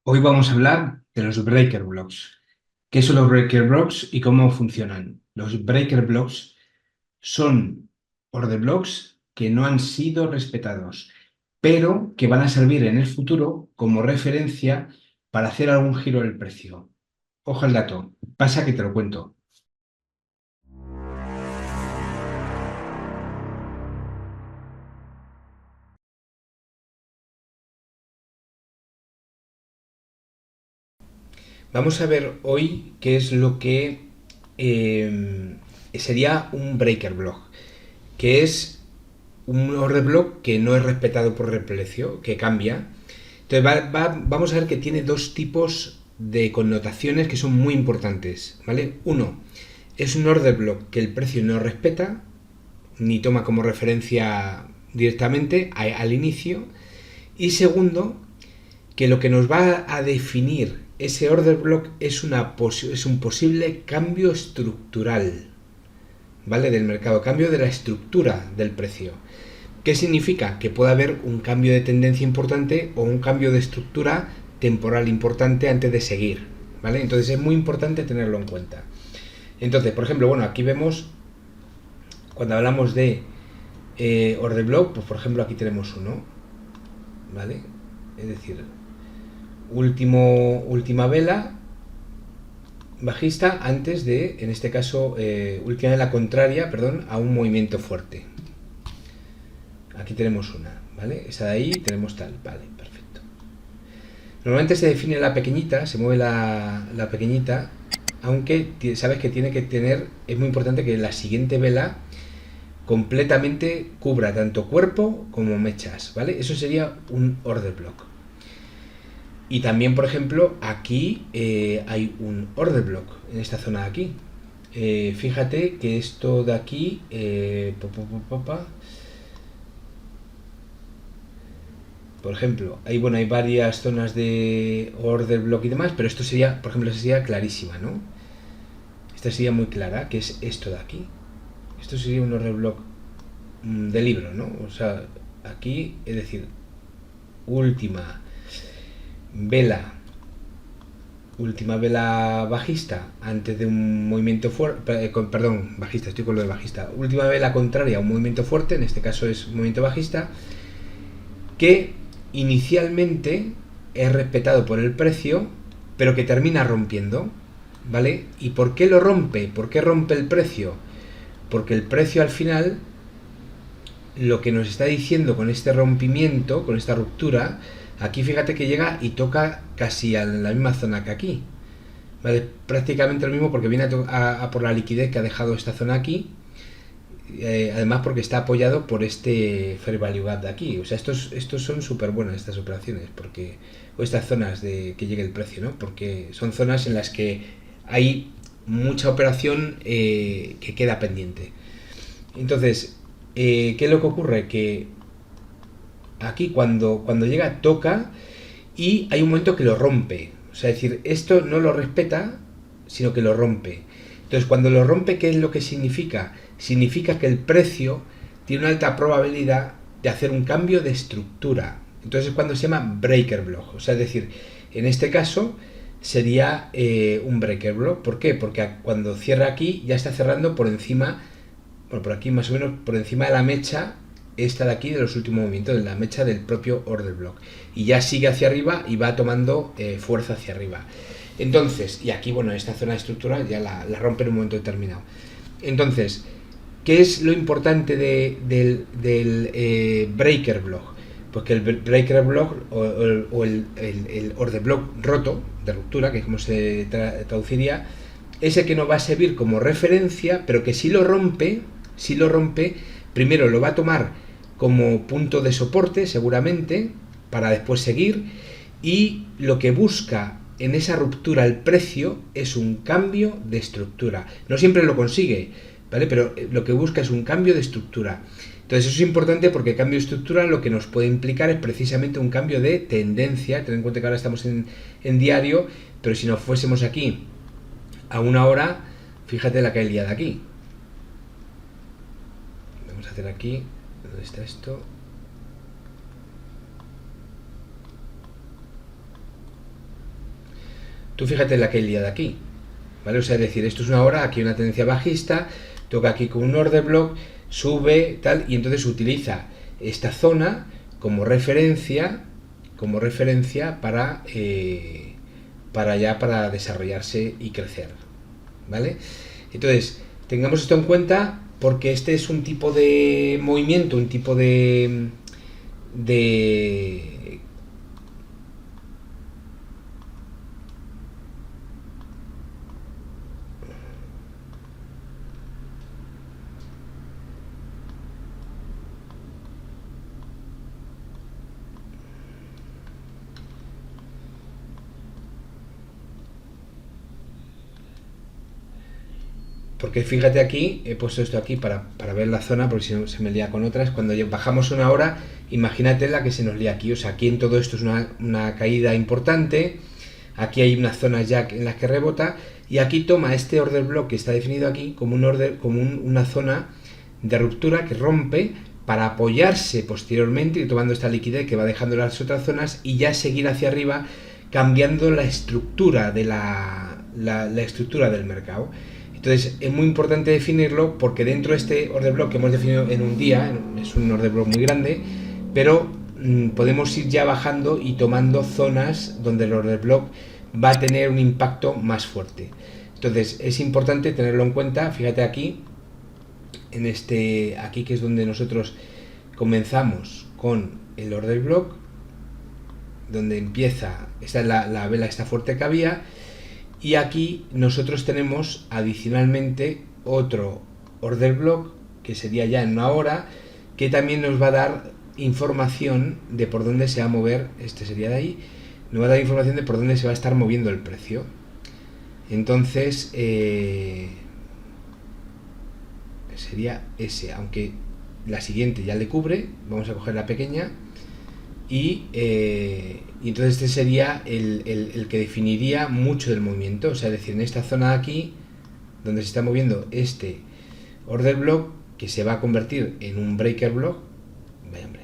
Hoy vamos a hablar de los breaker blocks. ¿Qué son los breaker blocks y cómo funcionan? Los breaker blocks son order blocks que no han sido respetados, pero que van a servir en el futuro como referencia para hacer algún giro del precio. Ojo al dato, pasa que te lo cuento. Vamos a ver hoy qué es lo que sería un breaker block, que es un order block que no es respetado por el precio, que cambia. Entonces vamos a ver que tiene dos tipos de connotaciones que son muy importantes, ¿vale? Uno, es un order block que el precio no respeta, ni toma como referencia directamente al inicio. Y segundo, que lo que nos va a definir ese order block es un posible cambio estructural, ¿vale? Del mercado, cambio de la estructura del precio. ¿Qué significa? Que puede haber un cambio de tendencia importante o un cambio de estructura temporal importante antes de seguir, ¿vale? Entonces es muy importante tenerlo en cuenta. Entonces, por ejemplo, bueno, aquí vemos, cuando hablamos de order block, pues por ejemplo aquí tenemos uno, ¿vale? Es decir, última vela bajista antes de, en este caso, última vela contraria, perdón, a un movimiento fuerte. Aquí tenemos una, ¿vale? Esa de ahí tenemos tal, vale, perfecto. Normalmente se define la pequeñita, se mueve la pequeñita, aunque sabes que tiene que tener, es muy importante que la siguiente vela completamente cubra tanto cuerpo como mechas, ¿vale? Eso sería un order block. Y también, por ejemplo, aquí hay un order block en esta zona de aquí. Fíjate que esto de aquí, por ejemplo, bueno, hay varias zonas de order block y demás, pero esto sería, por ejemplo, esta sería clarísima, ¿no? Esta sería muy clara, que es esto de aquí. Esto sería un order block de libro, ¿no? O sea, aquí, es decir, última vela, última vela bajista antes de un movimiento fuerte, perdón, bajista, estoy con lo de bajista. Última vela contraria a un movimiento fuerte, en este caso es un movimiento bajista, que inicialmente es respetado por el precio, pero que termina rompiendo, ¿vale? ¿Y por qué lo rompe? ¿Por qué rompe el precio? Porque el precio al final, lo que nos está diciendo con este rompimiento, con esta ruptura, aquí fíjate que llega y toca casi a la misma zona que aquí, ¿vale? Prácticamente lo mismo porque viene a por la liquidez que ha dejado esta zona aquí. Además porque está apoyado por este Fair Value Gap de aquí. O sea, estos son súper buenas estas operaciones, porque o estas zonas de que llegue el precio, ¿no? Porque son zonas en las que hay mucha operación que queda pendiente. Entonces, ¿qué es lo que ocurre? Que aquí cuando llega toca y hay un momento que lo rompe. O sea, es decir, esto no lo respeta, sino que lo rompe. Entonces, cuando lo rompe, ¿qué es lo que significa? Significa que el precio tiene una alta probabilidad de hacer un cambio de estructura. Entonces es cuando se llama breaker block. O sea, es decir, en este caso sería un breaker block. ¿Por qué? Porque cuando cierra aquí ya está cerrando por encima, bueno, por aquí más o menos por encima de la mecha esta de aquí de los últimos movimientos, de la mecha del propio order block. Y ya sigue hacia arriba y va tomando fuerza hacia arriba. Entonces, y aquí, bueno, esta zona estructural ya la rompe en un momento determinado. Entonces, ¿qué es lo importante del breaker block? Pues que el breaker block o el order block roto, de ruptura, que es como se traduciría, es el que nos va a servir como referencia, pero que si lo rompe, primero lo va a tomar como punto de soporte, seguramente, para después seguir, y lo que busca en esa ruptura el precio es un cambio de estructura. No siempre lo consigue, ¿vale? Pero lo que busca es un cambio de estructura. Entonces eso es importante porque el cambio de estructura lo que nos puede implicar es precisamente un cambio de tendencia. Ten en cuenta que ahora estamos en diario, pero si nos fuésemos aquí a una hora, fíjate la que hay liada aquí. Vamos a hacer aquí, ¿dónde está esto? Tú fíjate la que he liado aquí, ¿vale? O sea, es decir, esto es una hora, aquí una tendencia bajista, toca aquí con un order block, sube, tal, y entonces utiliza esta zona como referencia para desarrollarse y crecer, ¿vale? Entonces, tengamos esto en cuenta porque este es un tipo de movimiento, un tipo de porque fíjate aquí, he puesto esto aquí para ver la zona, porque si no se me lía con otras. Cuando bajamos una hora, imagínate la que se nos lía aquí. O sea, aquí en todo esto es una caída importante. Aquí hay unas zonas ya en las que rebota. Y aquí toma este order block que está definido aquí como una zona de ruptura que rompe para apoyarse posteriormente y tomando esta liquidez que va dejando las otras zonas y ya seguir hacia arriba, cambiando la estructura de la estructura del mercado. Entonces es muy importante definirlo porque dentro de este order block que hemos definido en un día, es un order block muy grande, pero podemos ir ya bajando y tomando zonas donde el order block va a tener un impacto más fuerte. Entonces es importante tenerlo en cuenta. Fíjate aquí, aquí que es donde nosotros comenzamos con el order block, donde empieza, esta es la vela esta fuerte que había. Y aquí nosotros tenemos adicionalmente otro order block que sería ya en una hora, que también nos va a dar información de por dónde se va a mover, este sería de ahí, nos va a dar información de por dónde se va a estar moviendo el precio. Entonces sería ese, aunque la siguiente ya le cubre. Vamos a coger la pequeña y entonces este sería el que definiría mucho del movimiento. O sea, es decir, en esta zona de aquí donde se está moviendo este order block, que se va a convertir en un breaker block. Vaya hombre,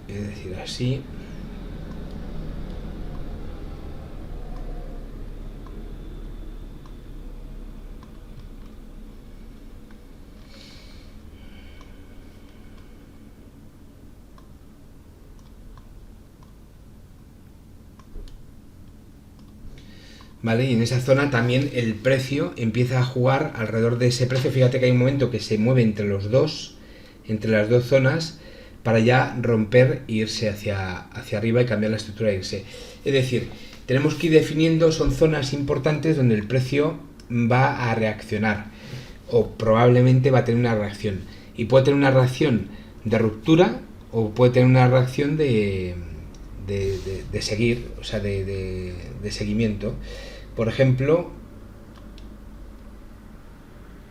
es decir, así. ¿Vale? Y en esa zona también el precio empieza a jugar alrededor de ese precio. Fíjate que hay un momento que se mueve entre las dos zonas para ya romper e irse hacia arriba y cambiar la estructura e irse. Es decir, tenemos que ir definiendo, son zonas importantes donde el precio va a reaccionar o probablemente va a tener una reacción. Y puede tener una reacción de ruptura o puede tener una reacción de seguir, o sea, de seguimiento. Por ejemplo,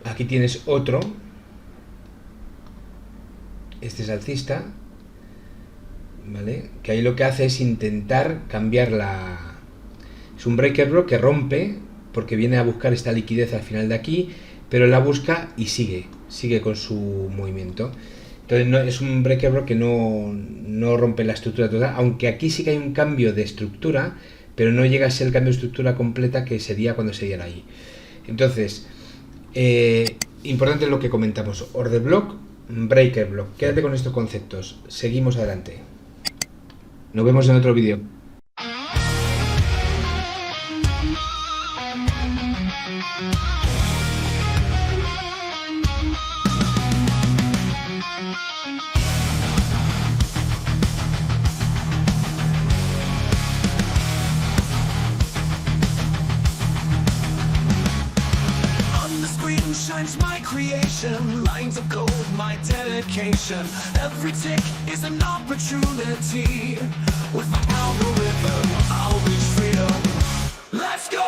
aquí tienes otro, este es alcista, ¿vale? Que ahí lo que hace es intentar cambiar es un breaker block que rompe porque viene a buscar esta liquidez al final de aquí, pero la busca y sigue con su movimiento. Entonces no, es un breaker block que no rompe la estructura total, aunque aquí sí que hay un cambio de estructura, pero no llega a ser el cambio de estructura completa que sería cuando se diera ahí. Entonces, importante lo que comentamos, order block, breaker block. Quédate con estos conceptos, seguimos adelante. Nos vemos en otro vídeo. Shines my creation, lines of gold, my dedication. Every tick is an opportunity. With my algorithm, I'll reach freedom. Let's go!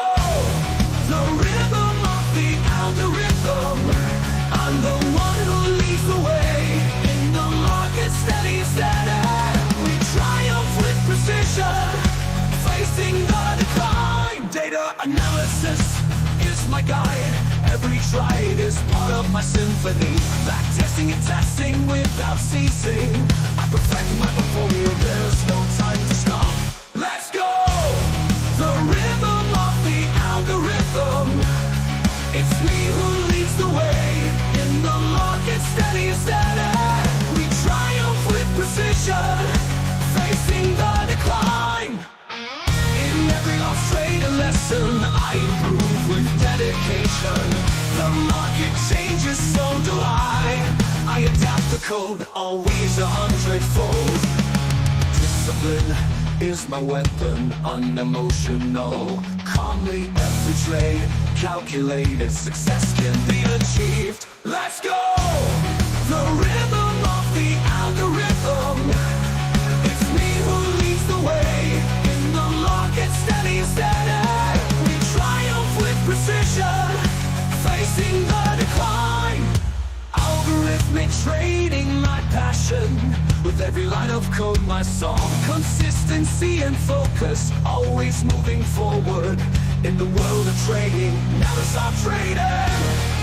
The rhythm of the algorithm. I'm the one who leads the way. In the market, steady, steady. We triumph with precision. Facing the decline. Data analysis is my guide. Every tried is part of my symphony. Back testing and testing without ceasing. I perfect my portfolio, there's no time to stop. Let's go! The rhythm of the algorithm. It's me who leads the way. In the market, steady and steady. We triumph with precision, facing the decline. In every Australian lesson, I improve with dedication. The market changes, so do I adapt the code, always 100-fold. Discipline is my weapon, unemotional. Calmly every trade, calculated success can be achieved. Let's go! The rhythm of the algorithm. It's me who leads the way. In the market, steady and steady. We triumph with precision, facing the decline. Algorithmic trading, my passion. With every line of code, my song. Consistency and focus, always moving forward. In the world of trading, never stop trading.